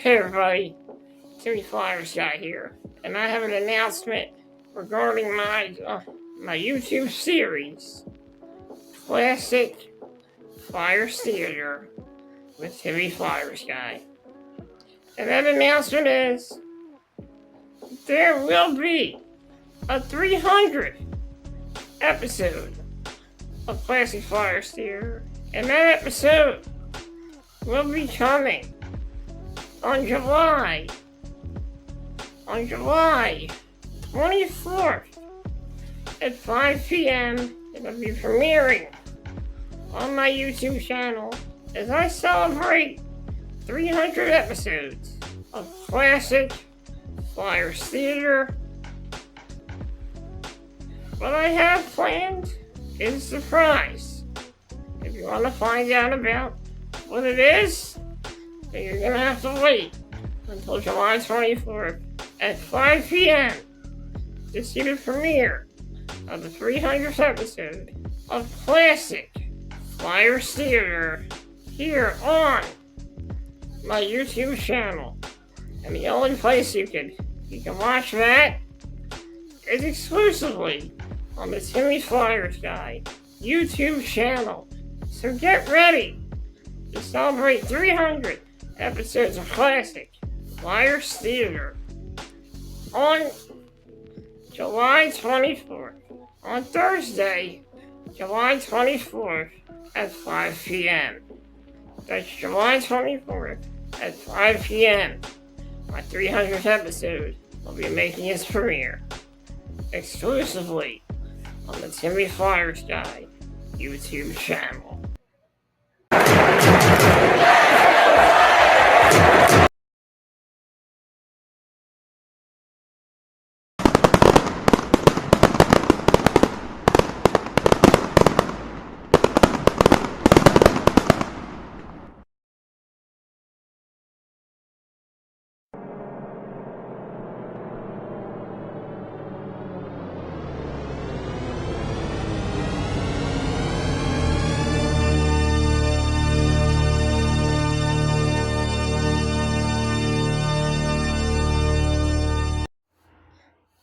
Hey everybody, Flyersguys here, and I have an announcement regarding my YouTube series, Classic Flyers Theater with Flyersguys. And that announcement is, there will be a 300th episode of Classic Flyers Theater, and that episode will be coming on July 24th at 5 p.m. It'll be premiering on my YouTube channel as I celebrate 300 episodes of Classic Flyers Theater. What I have planned is a surprise. If you want to find out about what it is, then you're going to have to wait until July 24th at 5 p.m. to see the premiere of the 300th episode of Classic Flyers Theater here on my YouTube channel. And the only place you can watch that is exclusively on the Flyersguys YouTube channel. So get ready to celebrate 300 episodes of Classic Flyers Theater on July 24th, on Thursday, July 24th at 5 p.m. That's July 24th at 5 p.m. My 300th episode will be making its premiere exclusively on the Flyersguys YouTube channel.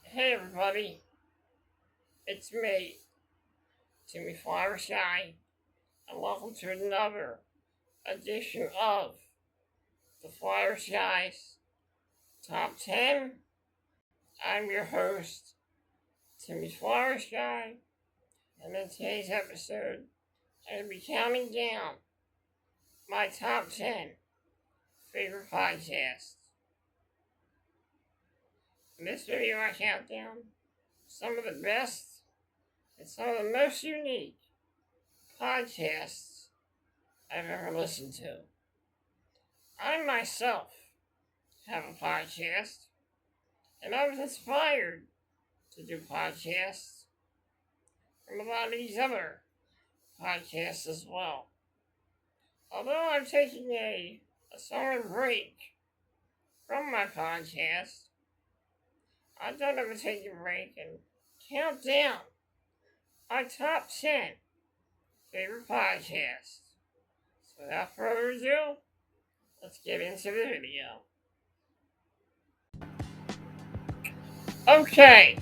Hey everybody, it's me, Flyersguys, and welcome to another edition of the Flyersguys Top 10. I'm your host, Flyersguys, and in today's episode, I'm going to be counting down my top 10 favorite podcasts. In this video, I count down some of the best and some of the most unique podcasts I've ever listened to. I myself have a podcast, and I was inspired to do podcasts from a lot of these other podcasts as well. Although I'm taking a summer break from my podcast, I thought I would take a break and count down my top 10 favorite podcasts. So without further ado, let's get into the video. Okay,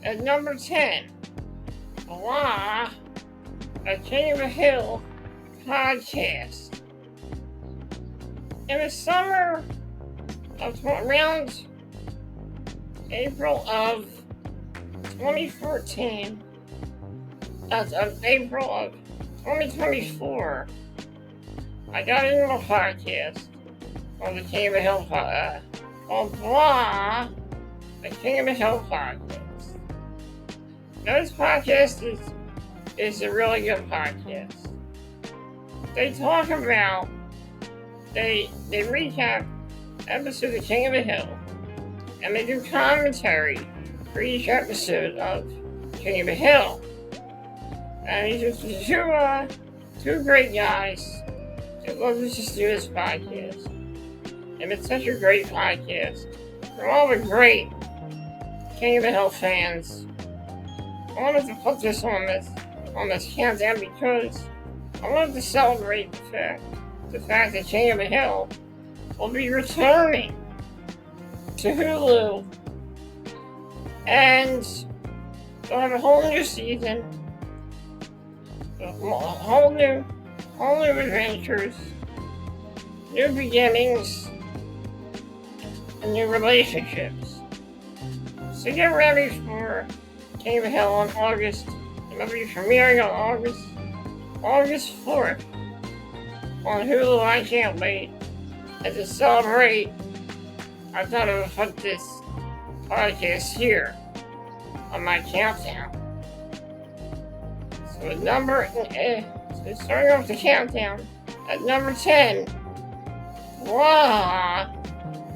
at number 10, a King of the Hill podcast. In the summer of around April of 2014, April of 2024, I got into a podcast called the King of the Hill the King of the Hill podcast. Now, this podcast is a really good podcast. They talk about, they recap episodes of King of the Hill, and they do commentary for each episode of King of the Hill. And these are two great guys that love to just do this podcast. And it's such a great podcast. For all the great King of the Hill fans, I wanted to put this on this countdown because I wanted to celebrate the fact that King of the Hill will be returning to Hulu, and they'll have a whole new season, whole new adventures, new beginnings, and new relationships. So get ready for King of Hell on August. It'll be premiering on August 4th on Hulu. I can't wait. And to celebrate, I thought I would put this podcast here on my countdown. So starting off the countdown, at number 10,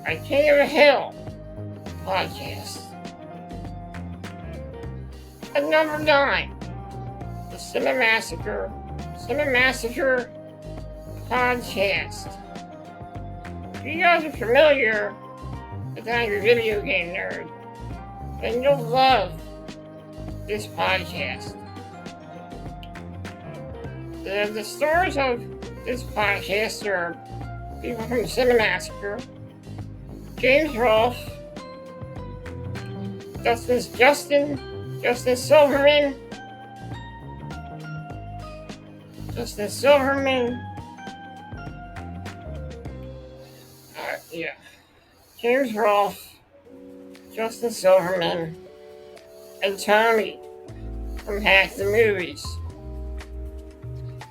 a King of Hill podcast. At number 9, the Cinema Massacre podcast. If you guys are familiar with Angry Video Game Nerd, then you'll love this podcast. The stars of this podcast are people from Cinema Massacre, James Rolfe, Justin Silverman, James Rolfe, Justin Silverman, and Tony from Hack the Movies.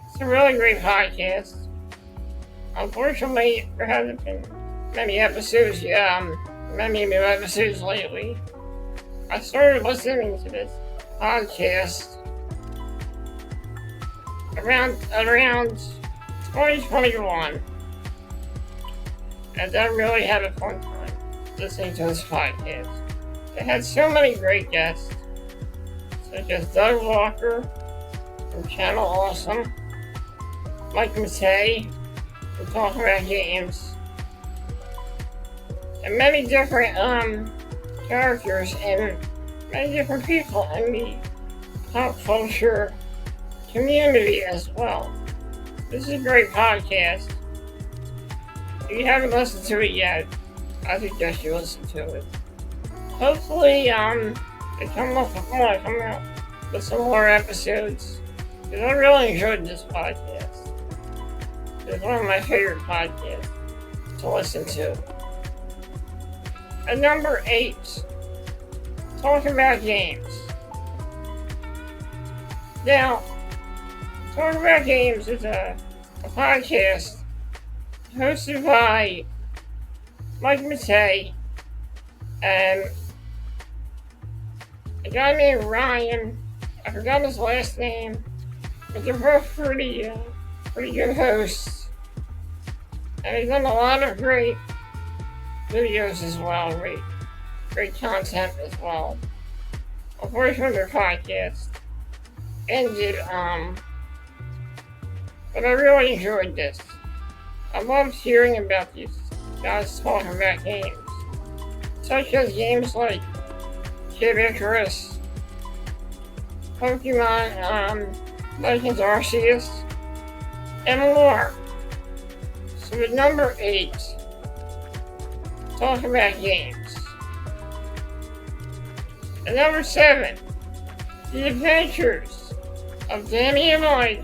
It's a really great podcast. Unfortunately, there hasn't been many new episodes lately. I started listening to this podcast around 2021, and I really had a fun time listening to this podcast. It had so many great guests, such as Doug Walker from Channel Awesome, Mike Matei from Talking About Games, and many different characters and many different people in the pop culture community as well. This is a great podcast. If you haven't listened to it yet, I suggest you listen to it. Hopefully, they come out with some more episodes, because I really enjoyed this podcast. It's one of my favorite podcasts to listen to. At number 8, Talking About Games. Now, Talking About Games is a podcast hosted by Mike Matei and a guy named Ryan. I forgot his last name, but they're both pretty good hosts. And he's done a lot of great videos as well, great content as well. Unfortunately, their podcast ended, but I really enjoyed this. I loved hearing about these guys talking about games, such as games like Kid Icarus, Pokemon, Legends Arceus, and more. So at number 8, Talking About Games. At number 7, The Adventures of Danny and Mike,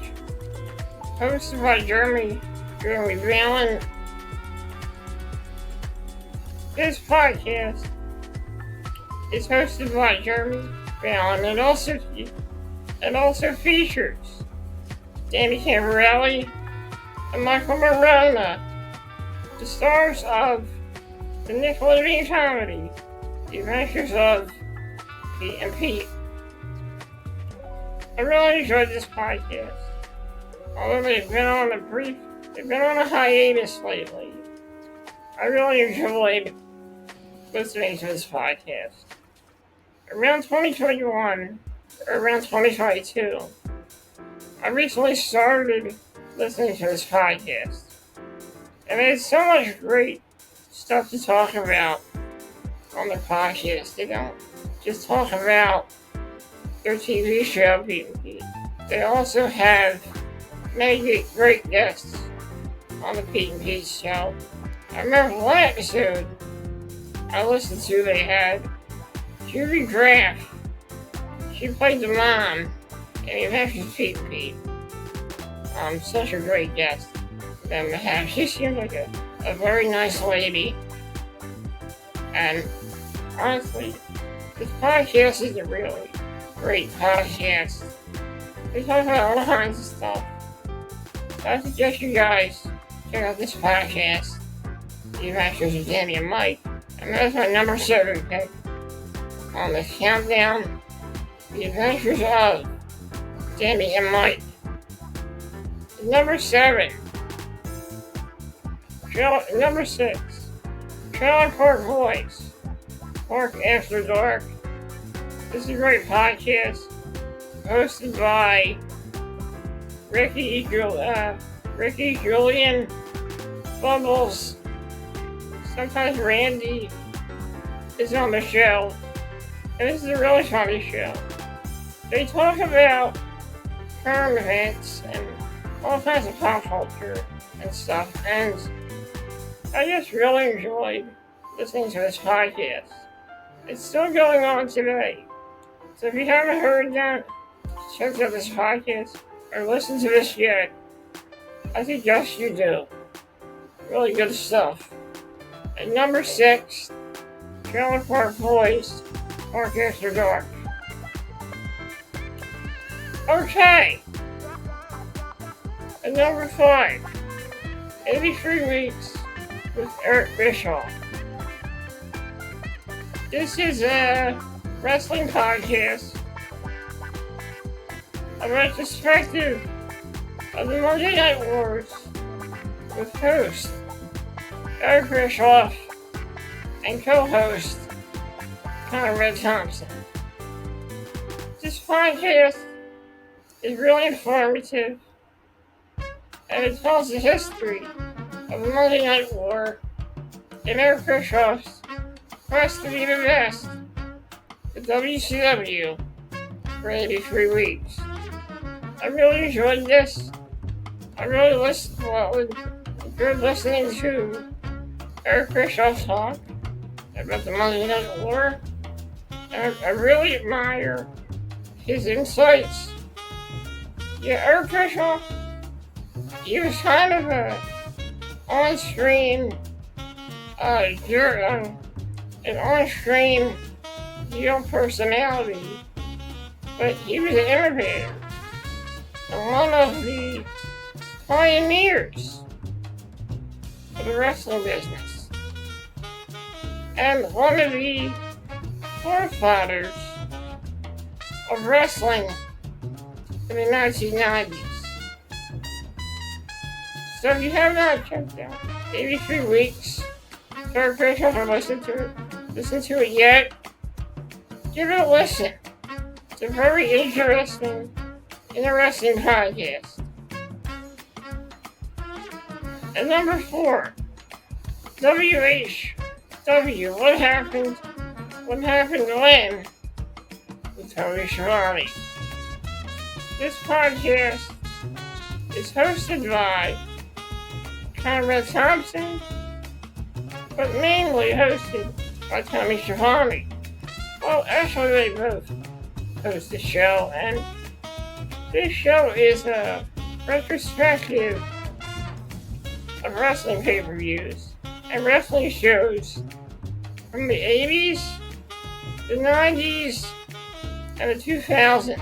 hosted by Jeremy Valen. This podcast is hosted by Jeremy Valen and also features Danny Camporelli and Michael Morona, the stars of the Nickelodeon comedy The Adventures of Pete and Pete. I really enjoyed this podcast. Although they've been on a hiatus lately, I really enjoyed listening to this podcast. Around 2021, or around 2022, I recently started listening to this podcast. And there's so much great stuff to talk about on their podcast. They don't just talk about their TV show, Pete and Pete. They also have many great guests on the Pete and Pete show. I remember one episode I listened to, they had Judy Graff. She played the mom in Adventures Pete and Pete. Such a great guest for them to have. She seems like a very nice lady. And honestly, this podcast is a really great podcast. They talk about all kinds of stuff. So I suggest you guys check out this podcast, The Adventures of Danny and Mike. And that's my number 7 pick on the countdown, The Adventures of Danny and Mike. Number 7. Number 6. Trailer Park Boys. Park After Dark. This is a great podcast hosted by Ricky, Julian, Bubbles. Sometimes Randy is on the show. And this is a really funny show. They talk about current events and all kinds of pop culture and stuff. And I just really enjoyed listening to this podcast. It's still going on today. So if you haven't heard that, check out this podcast or listen to this yet. I suggest you do. Really good stuff. At number 6, Trailer Park Boys, Park After Dark. Okay. At number 5, 83 Weeks with Eric Bischoff. This is a wrestling podcast, a retrospective of the Monday Night Wars with host Eric Bischoff and co-host Conrad Thompson. This podcast is really informative, and it tells the history of the Monday Night War and Eric Bischoff's quest to be the best at WCW for 83 weeks. I really enjoyed this. I really enjoyed listening to Eric Bischoff talk about the Monday Night War. And I really admire his insights. Yeah, Eric Bischoff, he was kind of a on-screen, an on-screen heel personality, but he was an innovator and one of the pioneers of the wrestling business, and one of the forefathers of wrestling in the 1990s. So if you have not checked out 83 Weeks, Eric Bischoff, or listen to it yet, give it a listen. It's a very interesting podcast. And number 4, WHW, What Happened When with Tony Schiavone. This podcast is hosted by Conrad Thompson, but mainly hosted by Tommy Schiavone. Well, actually they both host the show, and this show is a retrospective of wrestling pay-per-views and wrestling shows from the 80s, the 90s, and the 2000s.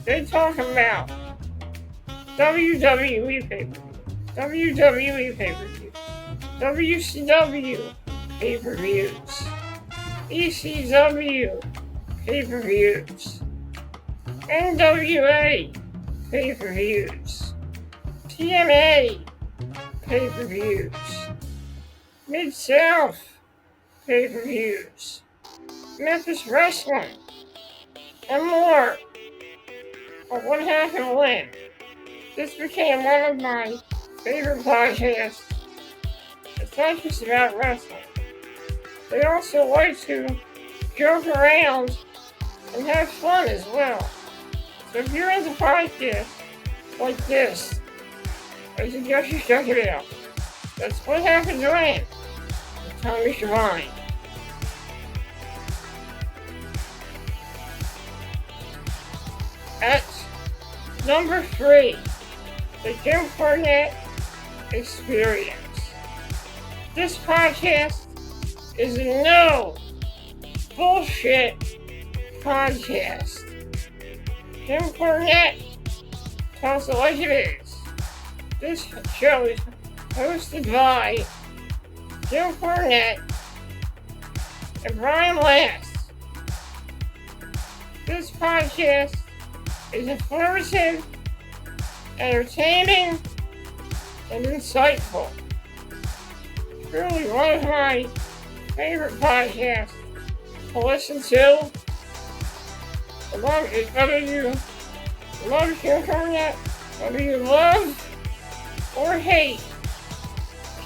They talk about WWE pay-per-views, WWE pay-per-views, WCW pay-per-views, ECW pay-per-views, NWA pay-per-views, TNA pay-per-views, Mid-South pay-per-views, Memphis Wrestling, and more. But what happened when? This became one of my favorite podcasts. It's not just about wrestling. They also like to joke around and have fun as well. So if you're into podcasts like this, I suggest you check it out. That's what happens when the time is divine. At number 3, the Jim Cornette Experience. This podcast is a no bullshit podcast. Jim Cornette tells it like it is. This show is hosted by Jim Cornette and Brian Last. This podcast is informative, entertaining, and insightful. Truly one of my favorite podcasts to listen to. Whether you love Jim Cornette, whether you love or hate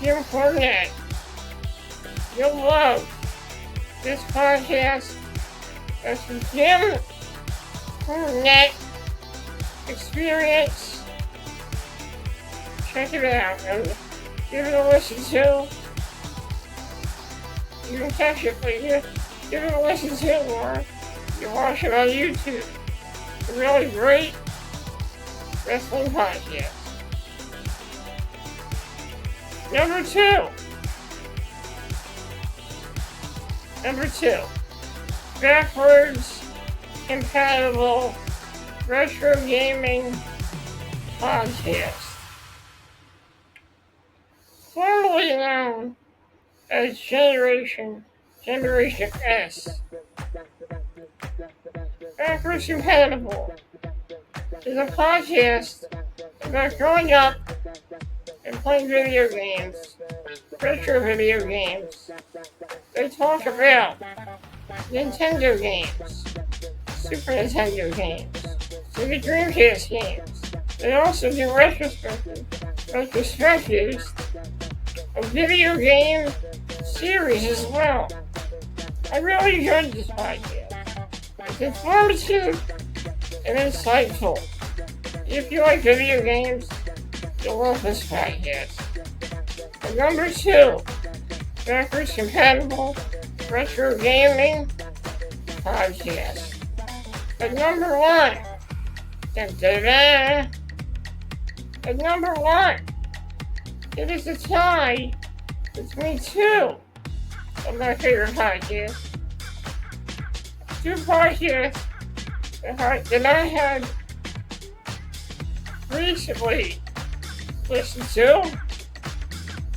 Jim Cornette, you'll love this podcast. That's the Jim Cornette Experience. Check it out and give it a listen to. You can catch it, but you give it a listen to, or you watch it on YouTube. It's a really great wrestling podcast. Number two, backwards compatible retro gaming podcast. Formerly known as Generation S. Backwards Compatible is a podcast about growing up and playing video games, retro video games. They talk about Nintendo games, Super Nintendo games, Sega Dreamcast games. They also do retrospectives of video game series as well. I really enjoyed this podcast. It's informative and insightful. If you like video games, you'll love this podcast. And number 2, backwards compatible retro gaming podcast. At number 1, at number 1, it is a tie between 2 of my favorite podcasts. 2 podcasts that I had recently listened to,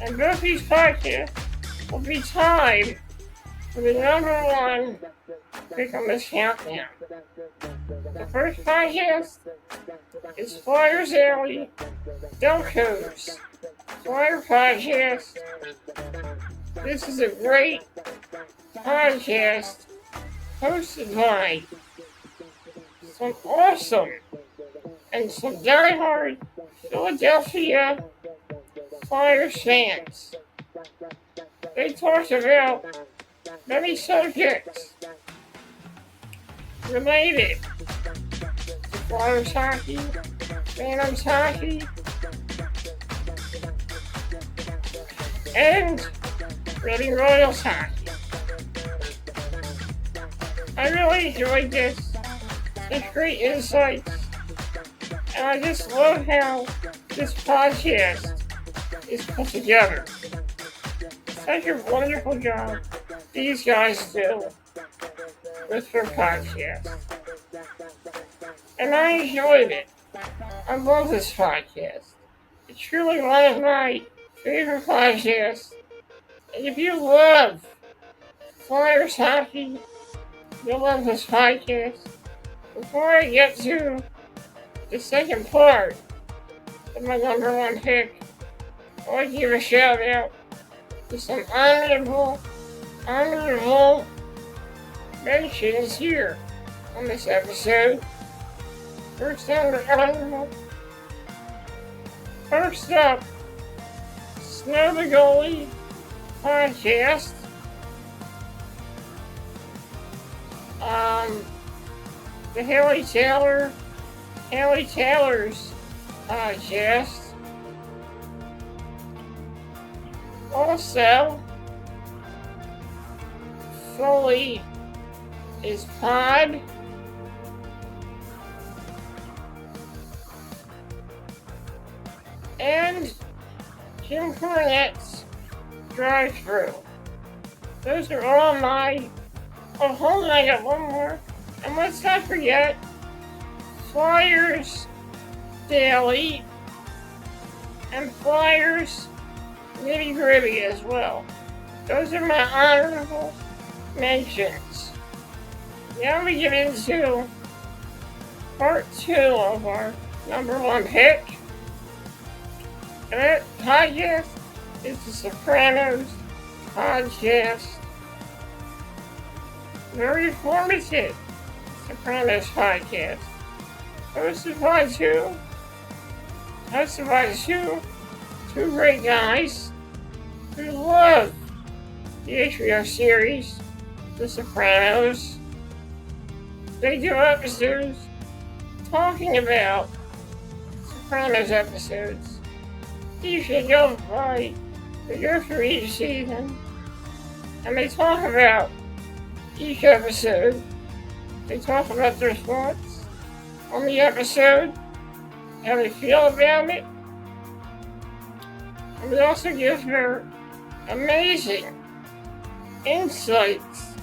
and both these podcasts will be tied for the number 1 pick on this countdown. The first podcast is Flyersguys Delco's Flyer Podcast. This is a great podcast hosted by some awesome and some diehard Philadelphia Flyers fans. They talked about many subjects related to Flyers hockey, Phantoms hockey, and Reading Royals hockey. I really enjoyed this. It's great insights. And I just love how this podcast is put together. Such a wonderful job these guys do with their podcast. And I enjoyed it. I love this podcast. It's truly one of my favorite podcasts. And if you love Flyers hockey, you'll love this podcast. Before I get to the second part of my number 1 pick, I want to give a shout out to some honorable mentions here on this episode. First up, Snow the Goalie podcast. The Haley Taylor's podcast. Also, Foley is Pod. And Jim Cornette's Drive-Thru. Those are all my... Oh, hold on, I got one more. And let's not forget Flyers Daily and Flyers Nitty Gritty as well. Those are my honorable mentions. Now we get into part 2 of our number 1 pick. And that podcast is the Sopranos podcast. Very informative Sopranos podcast. Hosted by two great guys who love the HBO series, The Sopranos. They do episodes talking about Sopranos episodes. You should go through each season, and they talk about each episode. They talk about their thoughts on the episode, how they feel about it, and they also give their amazing insights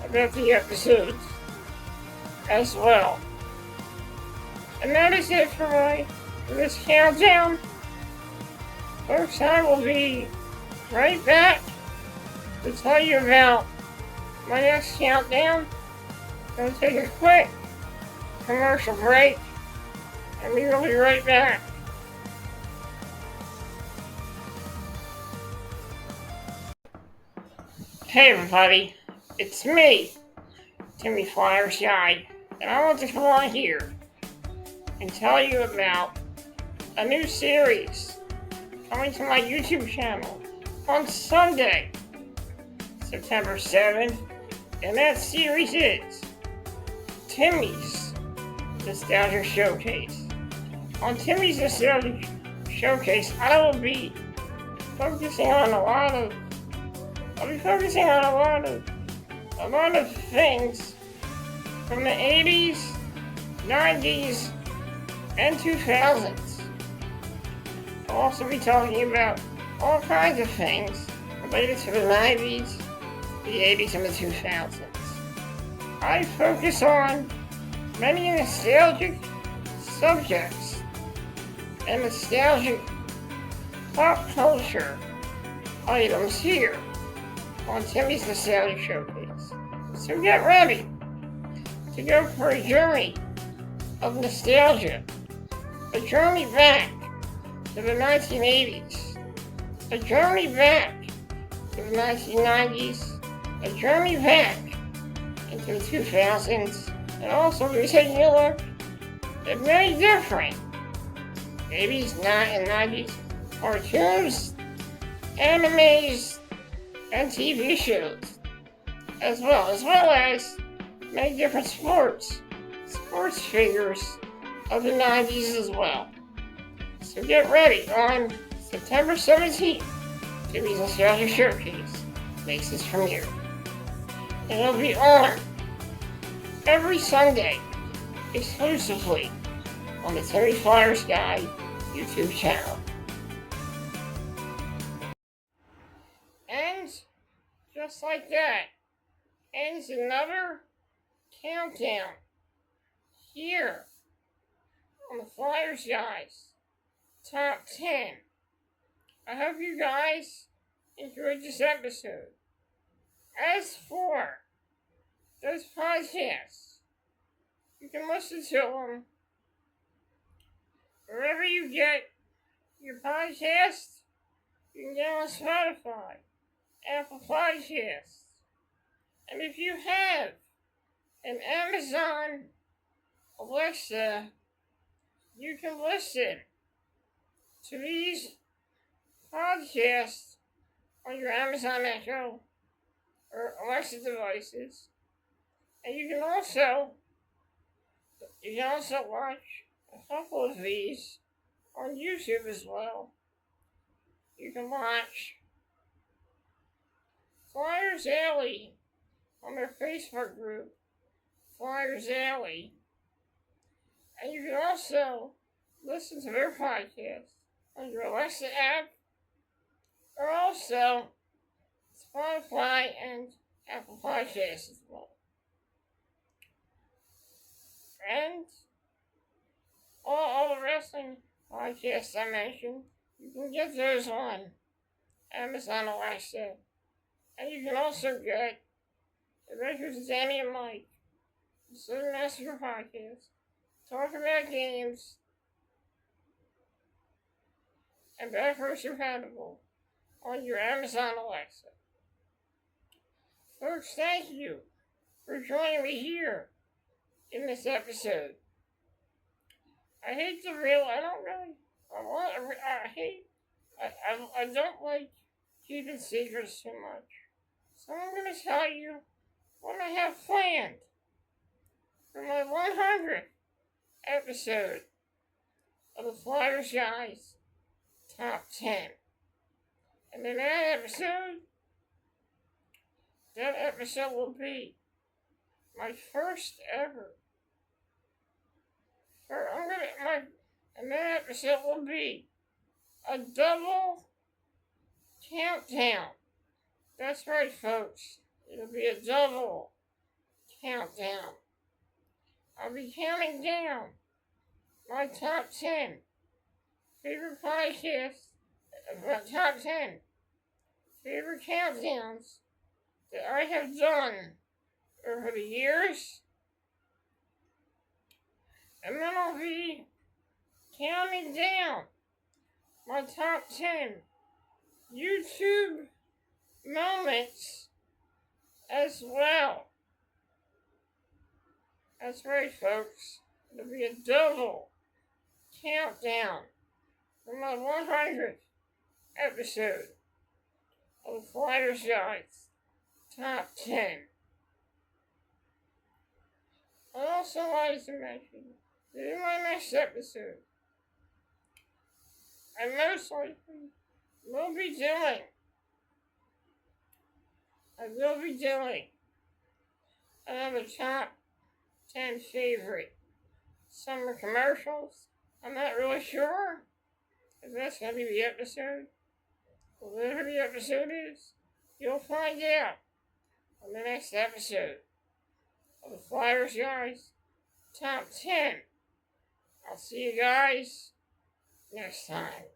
about the episodes as well. And that is it for this countdown. Folks, I will be right back to tell you about my next countdown. I'm going to take a quick commercial break, and we will be right back. Hey everybody, it's me, Timmy Flyersguys, and I want to come on here and tell you about a new series coming to my YouTube channel on Sunday, September 7th, and that series is Timmy's Nostalgia Showcase. On Timmy's Nostalgia Showcase, I'll be focusing on a lot of things from the 80s, 90s, and 2000s. I'll also be talking about all kinds of things related to the 90s, the 80s, and the 2000s. I focus on many nostalgic subjects and nostalgic pop culture items here on Timmy's Nostalgia Showcase. So get ready to go for a journey of nostalgia, a journey back to the 1980s, a journey back to the 1990s, a journey back into the 2000s, and also we're taking a look at many different 80s, and 90s cartoons, animes, and TV shows, as well as many different sports figures of the 90s as well. So get ready on September 17th, Timmy's Nostalgia Showcase makes its premiere. And it'll be on every Sunday, exclusively on the Timmy Flyersguys YouTube channel. And just like that, ends another countdown here on the Flyersguys Top 10. I hope you guys enjoyed this episode. As for those podcasts, you can listen to them wherever you get your podcasts. You can get on Spotify, Apple Podcasts. And if you have an Amazon Alexa, you can listen to these podcasts on your Amazon Echo or Alexa devices. And you can also watch a couple of these on YouTube as well. you can watch Flyers Alley on their Facebook group, Flyers Alley. And you can also listen to their podcast on your Alexa app, or also Spotify and Apple Podcasts as well. And all the wrestling podcasts I mentioned, you can get those on Amazon Alexa. And you can also get Adventures Danny and Mike, the Southern Master podcast, talk about games, and backwards compatible on your Amazon Alexa. Folks, thank you for joining me here in this episode. I hate to I don't really, I don't like keeping secrets too much. So I'm going to tell you what I have planned for my 100th episode of the Flyersguys Top 10. And in that episode will be my first ever. And that episode will be a double countdown. That's right, folks. It'll be a double countdown. I'll be counting down my top 10 favorite podcasts, my top 10 favorite countdowns that I have done over the years. And then I'll be counting down my top 10 YouTube moments as well. That's right, folks. It'll be a double countdown for my 100th episode of the Flyersguys Top 10. I'd also like to mention that in my next episode, I most likely will be doing another top 10 favorite summer commercials. I'm not really sure if that's going to be the episode. Whatever the episode is, you'll find out on the next episode of the Flyersguys Top 10. I'll see you guys next time.